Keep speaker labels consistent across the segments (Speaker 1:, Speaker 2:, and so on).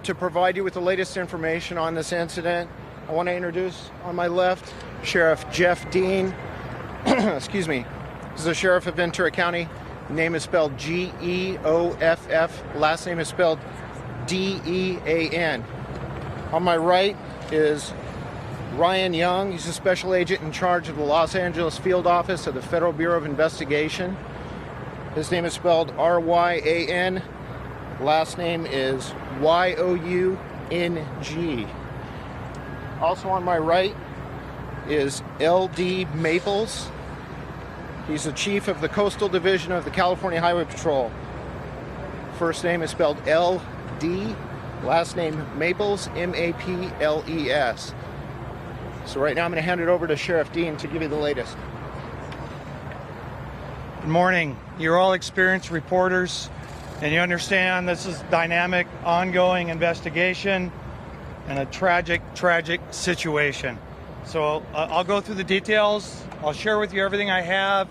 Speaker 1: to provide you with the latest information on this incident. I want to introduce on my left Sheriff Jeff Dean. Excuse me. This is the Sheriff of Ventura County. Name is spelled G-E-O-F-F. Last name is spelled D-E-A-N. On my right is Ryan Young. He's a special agent in charge of the Los Angeles Field Office of the Federal Bureau of Investigation. His name is spelled R-Y-A-N. Last name is Y-O-U-N-G. Also on my right is L.D. Maples. He's the chief of the Coastal Division of the California Highway Patrol. First name is spelled L.D. Last name Maples, M-A-P-L-E-S. So right now I'm going to hand it over to Sheriff Dean to give you the latest.
Speaker 2: Good morning. You're all experienced reporters, and you understand this is dynamic, ongoing investigation and a tragic situation. So I'll go through the details. I'll share with you everything I have,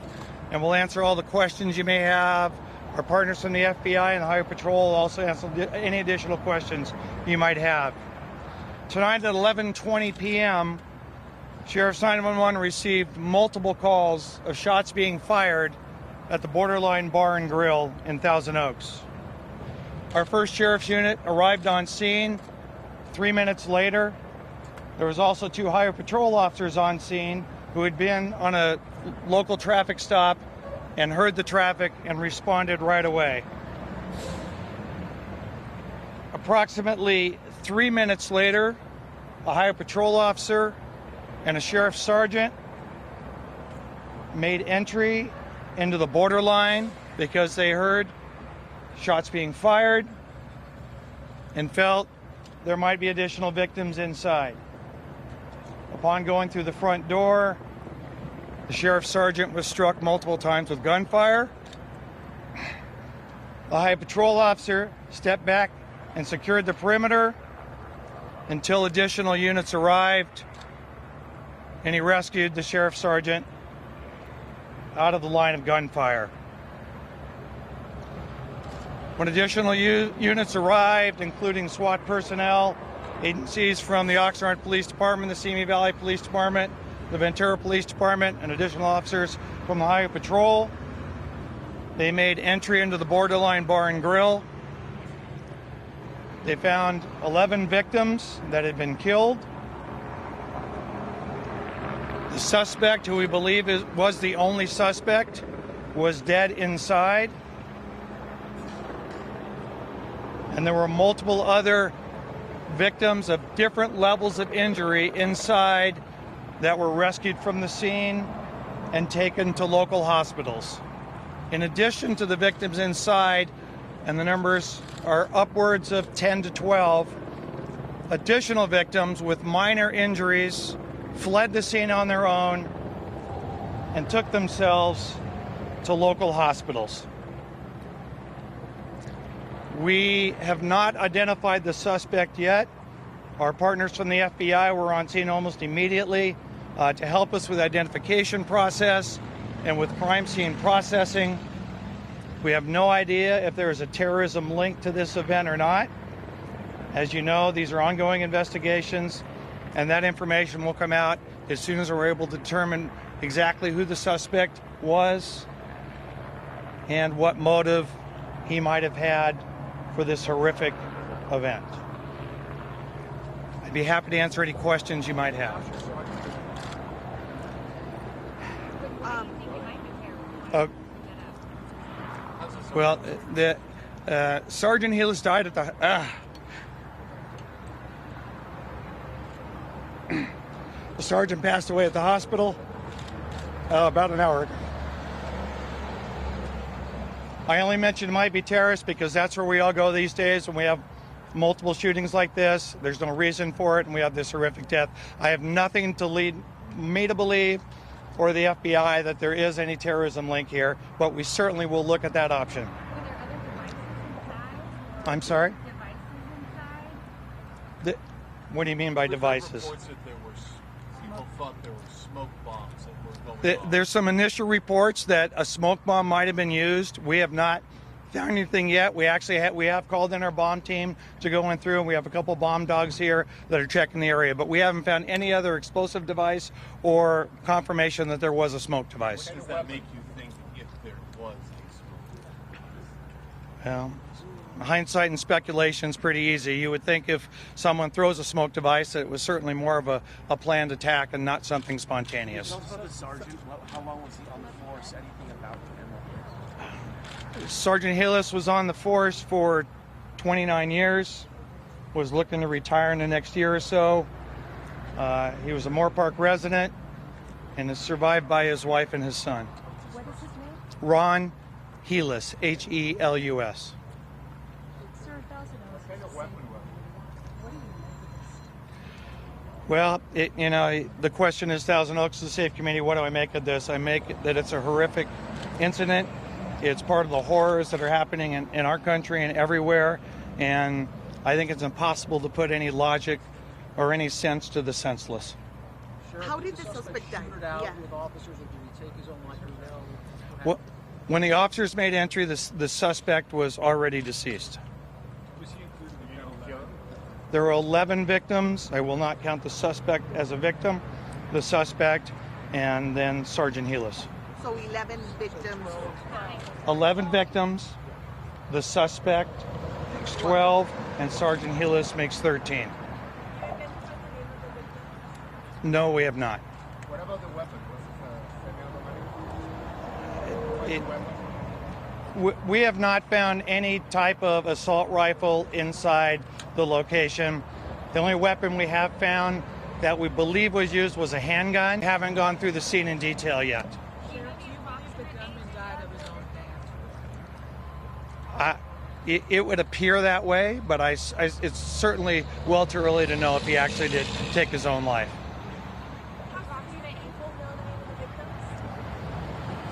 Speaker 2: and we'll answer all the questions you may have. Our partners from the FBI and the Highway Patrol will also answer any additional questions you might have. Tonight at 11:20 p.m., Sheriff's 911 received multiple calls of shots being fired at the Borderline Bar and Grill in Thousand Oaks. Our first sheriff's unit arrived on scene. 3 minutes later, there was also 2 Highway Patrol officers on scene who had been on a local traffic stop and heard the traffic and responded right away. Approximately 3 minutes later, a Highway Patrol officer and a sheriff's sergeant made entry into the borderline because they heard shots being fired and felt there might be additional victims inside. Upon going through the front door, the sheriff's sergeant was struck multiple times with gunfire. The Highway Patrol officer stepped back and secured the perimeter until additional units arrived, and he rescued the sheriff's sergeant out of the line of gunfire. When additional units arrived, including SWAT personnel, agencies from the Oxnard Police Department, the Simi Valley Police Department, the Ventura Police Department, and additional officers from the Highway Patrol, they made entry into the Borderline Bar and Grill. They found 11 victims that had been killed. The suspect, who we believe was the only suspect, was dead inside. And there were multiple other victims of different levels of injury inside that were rescued from the scene and taken to local hospitals. In addition to the victims inside, and the numbers are upwards of 10 to 12, additional victims with minor injuries fled the scene on their own and took themselves to local hospitals. We have not identified the suspect yet. Our partners from the FBI were on scene almost immediately to help us with the identification process and with crime scene processing. We have no idea if there is a terrorism link to this event or not. As you know, these are ongoing investigations, and that information will come out as soon as we're able to determine exactly who the suspect was and what motive he might have had for this horrific event. I'd be happy to answer any questions you might have. Well, the Sgt Helus died at the the sergeant passed away at the hospital about an hour ago. I only mentioned it might be terrorists because that's where we all go these days when we have multiple shootings like this. There's no reason for it, and we have this horrific death. I have nothing to lead me to believe, or the FBI, that there is any terrorism link here, but we certainly will look at that option.
Speaker 3: Were there other devices inside?
Speaker 2: I'm sorry?
Speaker 3: Devices inside?
Speaker 2: What do you mean by devices?
Speaker 4: Reports that people thought there were smoke bombs that were going off.
Speaker 2: There's some initial reports that a smoke bomb might have been used. We have not found anything yet. We have called in our bomb team to go in through, and we have a couple bomb dogs here that are checking the area, but we haven't found any other explosive device or confirmation that there was a smoke device.
Speaker 4: What does that make you think if there was a smoke device?
Speaker 2: Hindsight and speculation is pretty easy. You would think if someone throws a smoke device that it was certainly more of a planned attack and not something spontaneous.
Speaker 5: Also, the sergeant, how long was he on the force? Anything about him?
Speaker 2: Sgt Helus was on the force for 29 years, was looking to retire in the next year or so. He was a Moore Park resident and is survived by his wife and his son.
Speaker 3: What is his name?
Speaker 2: Ron Helus, Helus.
Speaker 3: Sir, $1,000. What do you
Speaker 2: Well, the question is, Thousand Oaks is a safe community. What do I make of this? I make it that it's a horrific incident. It's part of the horrors that are happening in our country and everywhere. And I think it's impossible to put any logic or any sense to the senseless.
Speaker 6: How did the suspect die? Yeah.
Speaker 5: With officers, or did he take his own life?
Speaker 2: Well, when the officers made entry, the suspect was already deceased.
Speaker 4: Was he included in the killer?
Speaker 2: There were 11 victims. I will not count the suspect as a victim, the suspect, and then Sergeant Helus.
Speaker 6: So 11 victims.
Speaker 2: 11 victims, the suspect makes 12, and Sergeant Helus makes 13. No, we have not.
Speaker 4: What about the weapon? Was it semi-automatic?
Speaker 2: We have not found any type of assault rifle inside the location. The only weapon we have found that we believe was used was a handgun. Haven't gone through the scene in detail yet. It would appear that way, but it's certainly well too early to know if he actually did take his own life.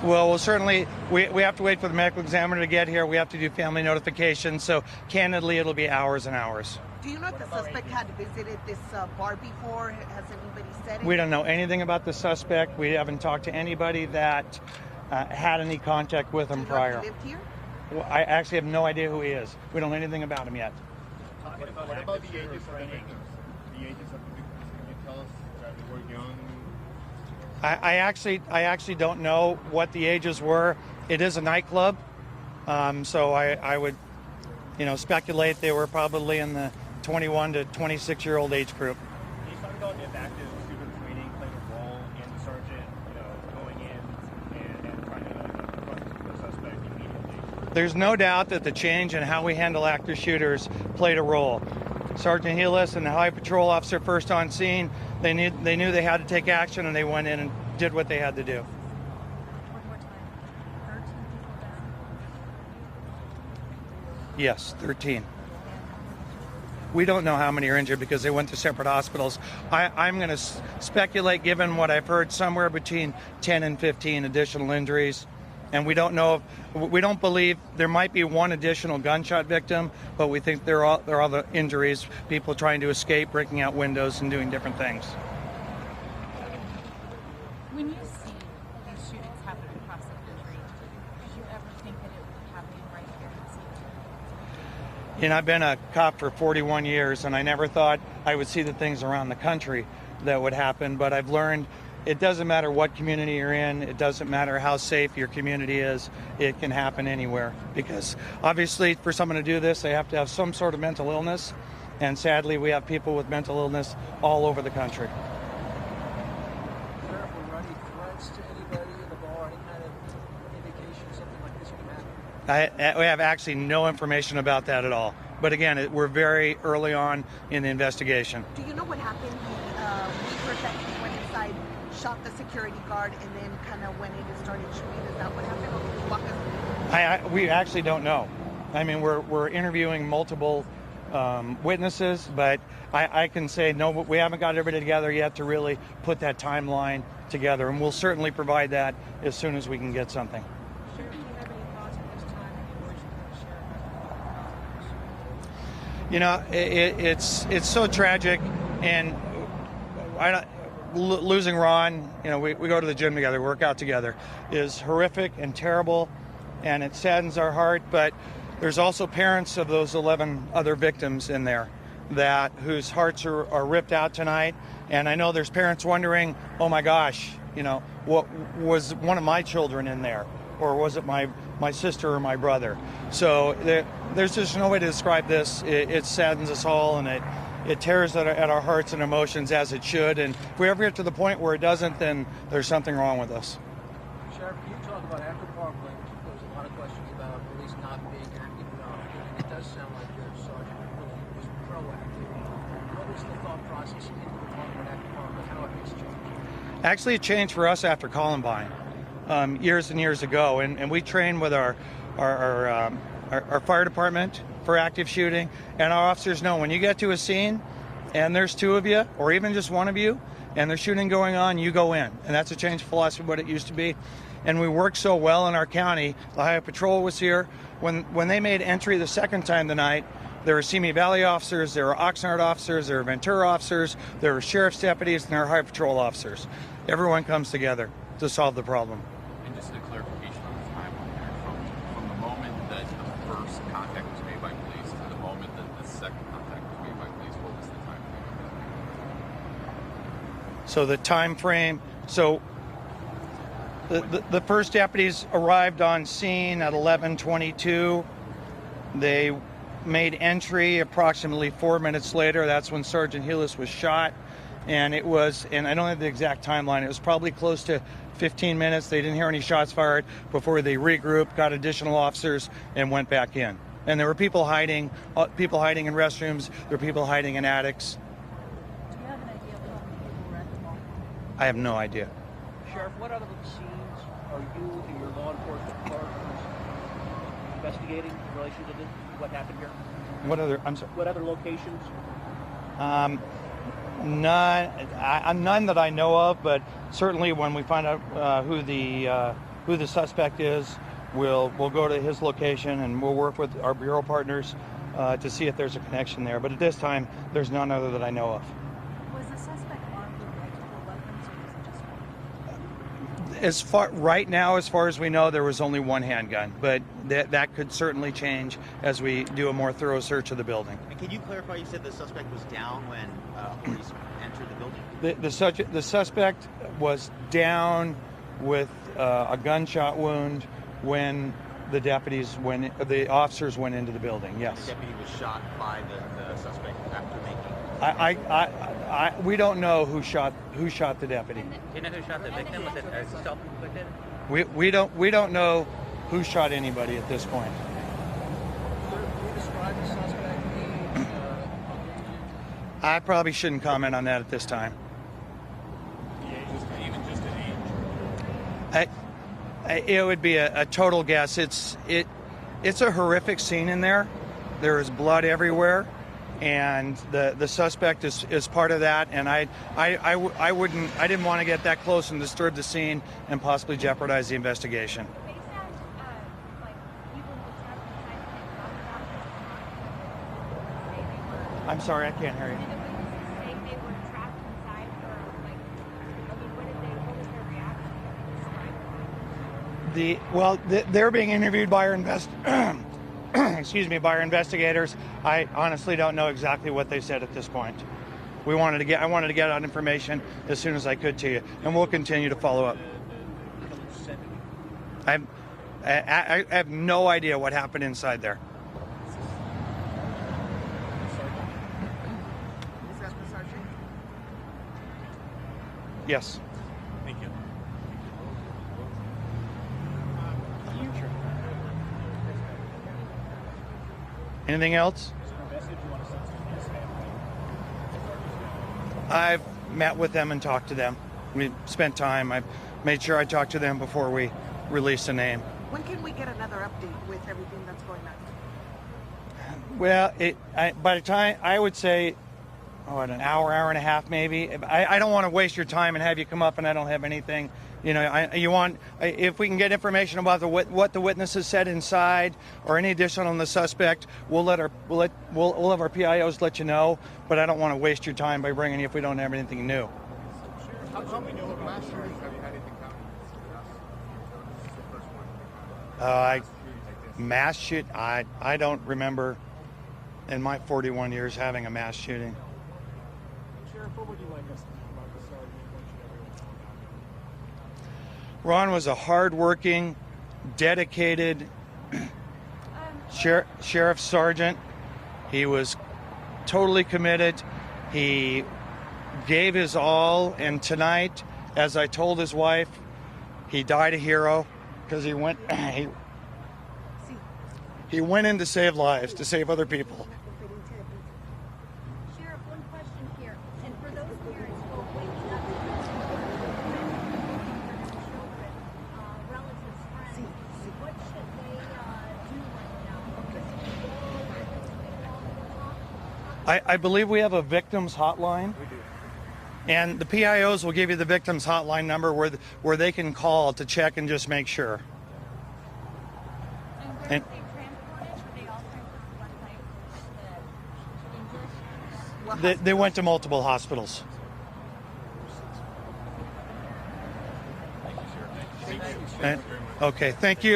Speaker 2: Well, certainly we have to wait for the medical examiner to get here. We have to do family notification. So candidly, it'll be hours and hours.
Speaker 6: Do you know if the suspect had visited this bar before? Has anybody said anything?
Speaker 2: We don't know anything about the suspect. We haven't talked to anybody that had any contact with him prior.
Speaker 6: He lived here?
Speaker 2: Well, I actually have no idea who he is. We don't know anything about him yet.
Speaker 4: What about the ages of the victims? The ages of the victims, can you tell us that they were young?
Speaker 2: I actually don't know what the ages were. It is a nightclub, so I would, speculate they were probably in the 21 to 26-year-old age group.
Speaker 5: Can you talk about if active super training played a role in the sergeant, going in and trying to confront the suspect immediately?
Speaker 2: There's no doubt that the change in how we handle active shooters played a role. Sergeant Helus and the Highway Patrol officer first on scene, they knew they had to take action, and they went in and did what they had to do.
Speaker 3: One more time. 13 people down.
Speaker 2: Yes, 13. We don't know how many are injured because they went to separate hospitals. I'm going to speculate, given what I've heard, somewhere between 10 and 15 additional injuries. And we don't know we don't believe there might be one additional gunshot victim, but we think there are other injuries, people trying to escape, breaking out windows, and doing different things.
Speaker 3: When you see these shootings happen across the country, did you ever think that it would be happening right here in Sgt?
Speaker 2: I've been a cop for 41 years, and I never thought I would see the things around the country that would happen, but I've learned it doesn't matter what community you're in, it doesn't matter how safe your community is, it can happen anywhere. Because obviously for someone to do this, they have to have some sort of mental illness, and sadly we have people with mental illness all over the country.
Speaker 5: Sheriff, were any threats to anybody in the bar, any kind of indication something like this could happen?
Speaker 2: We have actually no information about that at all. But again, we're very early on in the investigation.
Speaker 6: Do you know what happened? We heard that he went inside, shot the security guard, and then kind of went in and started shooting. Is that what happened? Or can you walk us through?
Speaker 2: We actually don't know. I mean, we're interviewing multiple witnesses, but I can say no, we haven't got everybody together yet to really put that timeline together, and we'll certainly provide that as soon as we can get something.
Speaker 3: Sheriff, do you have any thoughts at this time on the sheriff?
Speaker 2: It's so tragic, and losing Ron, we go to the gym together, work out together, is horrific and terrible, and it saddens our heart, but There's also parents of those 11 other victims in there whose hearts are ripped out tonight. And I know there's parents wondering, oh my gosh, what was one of my children in there? Or was it my sister or my brother? So there's just no way to describe this. It saddens us all, and it tears at our hearts and emotions, as it should. And if we ever get to the point where it doesn't, then there's something wrong with us.
Speaker 7: Sheriff, can you talk about after Parkland? There was a lot of questions about police not being active enough, and it does sound like your sergeant really was proactive. What was the thought process in the department after Parkland? How it has changed?
Speaker 2: Actually, it changed for us after Columbine, years and years ago, and we trained with our fire department for active shooting, and our officers know when you get to a scene and there's two of you or even just one of you and there's shooting going on, you go in. And that's a change of philosophy of what it used to be. And we worked so well in our county. The Ohio Patrol was here. When they made entry the second time tonight, there were Simi Valley officers, there were Oxnard officers, there were Ventura officers, there were sheriff's deputies, and there were Ohio Patrol officers. Everyone comes together to solve the problem.
Speaker 8: And just a clarification on the timeline there, from the moment that the first contact was made by police to the moment that the second contact was made by police, what was the time frame?
Speaker 2: So the time frame, the first deputies arrived on scene at 11:22. They made entry approximately 4 minutes later. That's when Sgt Helus was shot. And it was, and I don't have the exact timeline, it was probably close to 15 minutes. They didn't hear any shots fired before they regrouped, got additional officers, and went back in. And there were people hiding in restrooms. There were people hiding in attics.
Speaker 3: Do you have an idea of how many people were at the mall?
Speaker 2: I have no idea.
Speaker 7: Sheriff, what other scenes are you and your law enforcement partners investigating in relation to what happened here?
Speaker 2: What other
Speaker 7: locations?
Speaker 2: None that I know of, but certainly when we find out who the suspect is, we'll go to his location and we'll work with our bureau partners to see if there's a connection there. But at this time, there's none other that I know of.
Speaker 3: Was the suspect armed with multiple weapons, or was it just one?
Speaker 2: Right now, as far as we know, there was only one handgun, but that could certainly change as we do a more thorough search of the building.
Speaker 9: And can you clarify? You said the suspect was down when police entered the building.
Speaker 2: The suspect was down with a gunshot wound when the officers went into the building. Yes.
Speaker 9: The deputy was shot by the suspect after making.
Speaker 2: We don't know who shot the deputy.
Speaker 10: Do you know who shot the victim? Was it self-inflicted?
Speaker 2: We don't know who shot anybody at this point.
Speaker 7: Can you describe the suspect?
Speaker 2: I probably shouldn't comment on that at this time.
Speaker 4: The age, even just an age.
Speaker 2: It would be a total guess. It's a horrific scene in there. There is blood everywhere, and the suspect is part of that. And I didn't want to get that close and disturb the scene and possibly jeopardize the investigation.
Speaker 11: They said, like, people who trapped inside the house.
Speaker 2: I'm sorry, I can't hear you.
Speaker 11: Did the witnesses say they were trapped inside for, like, I mean, what was their reaction?
Speaker 2: They're being interviewed by our by our investigators. I honestly don't know exactly what they said at this point. I wanted to get out information as soon as I could to you, and we'll continue to follow up. I have no idea what happened inside there.
Speaker 6: Is that the sergeant?
Speaker 2: Yes.
Speaker 4: Thank you.
Speaker 2: Anything else?
Speaker 5: Is there a message you want to send to his family?
Speaker 2: I've met with them and talked to them. We spent time. I made sure I talked to them before we released a name.
Speaker 6: When can we get another update with everything that's going on?
Speaker 2: Well, by the time, I would say, an hour and a half maybe. I don't want to waste your time and have you come up and I don't have anything. If we can get information about what the witnesses said inside or any additional on the suspect, we'll have our PIOs let you know. But I don't want to waste your time by bringing you if we don't have anything new.
Speaker 4: How come we know of last year? Have you had anything come? This is the first one.
Speaker 2: I
Speaker 4: Like this.
Speaker 2: Mass shoot? I don't remember in my 41 years having a mass shooting.
Speaker 5: Sheriff, what would you like us to know about the sergeant? What should everyone know about him?
Speaker 2: Ron was a hard-working, dedicated sheriff sergeant. He was totally committed. He gave his all, and tonight, as I told his wife, he died a hero because he went he went in to save lives, to save other people.
Speaker 11: Sheriff, one question here. And for those parents who are waking up to children, relatives, friends, what should they do right now?
Speaker 2: I believe we have a victims hotline.
Speaker 5: We do.
Speaker 2: And the PIOs will give you the victims hotline number where they can call to check and just make sure.
Speaker 11: And where
Speaker 2: And-
Speaker 11: were they transported? Were they all transported to one place? The English?
Speaker 2: They went to multiple hospitals.
Speaker 8: Thank you, sir.
Speaker 2: Okay, thank you.